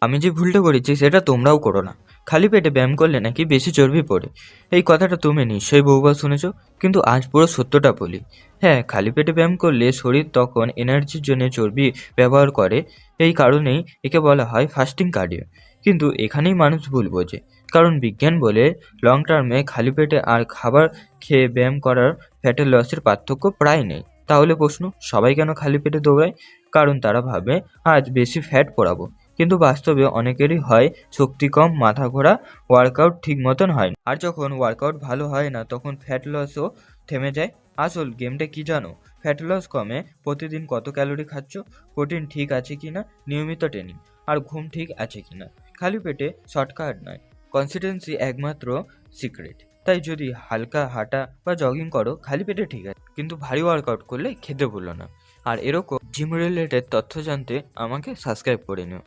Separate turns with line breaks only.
আমি যে ভুলটা করেছি সেটা তোমরাও করো না। খালি পেটে ব্যায়াম করলে নাকি বেশি চর্বি পড়ে। এই কথাটা তুমি নিশ্চয়ই বহুবার শুনেছো, কিন্তু আজ পুরো সত্যটা বলি। হ্যাঁ, খালি পেটে ব্যায়াম করলে শরীর তখন এনার্জির জন্য চর্বি ব্যবহার করে। এই কারণেই একে বলা হয় ফাস্টিং কার্ডিও। কিন্তু এখানেই মানুষ ভুল বোঝে, কারণ বিজ্ঞান বলে লং টার্মে খালি পেটে আর খাবার খেয়ে ব্যায়াম করার ফ্যাটের লসের পার্থক্য প্রায় নেই। তাহলে প্রশ্ন, সবাই কেন খালি পেটে দৌড়ায়? কারণ তারা ভাবে আজ বেশি ফ্যাট পোড়াবো, কিন্তু বাস্তবে অনেকেরই হয় শক্তি কম, মাথা ঘোরা, ওয়ার্কআউট ঠিক মতন হয় না। আর যখন ওয়ার্কআউট ভালো হয় না তখন ফ্যাট লসও থেমে যায়। আসল গেমটা কি জানো? ফ্যাট লস কমে প্রতিদিন কত ক্যালোরি খাচ্ছ, প্রোটিন ঠিক আছে কিনা, নিয়মিত ট্রেনিং আর ঘুম ঠিক আছে কিনা। খালি পেটে শর্টকাট নয়, কনসিস্টেন্সি একমাত্র সিক্রেট। তাই যদি হালকা হাঁটা বা জগিং করো খালি পেটে ঠিক আছে, কিন্তু ভারী ওয়ার্কআউট করলে খেতে ভুলো না। আর এরকম জিম রিলেটেড তথ্য জানতে আমাকে সাবস্ক্রাইব করে নিও।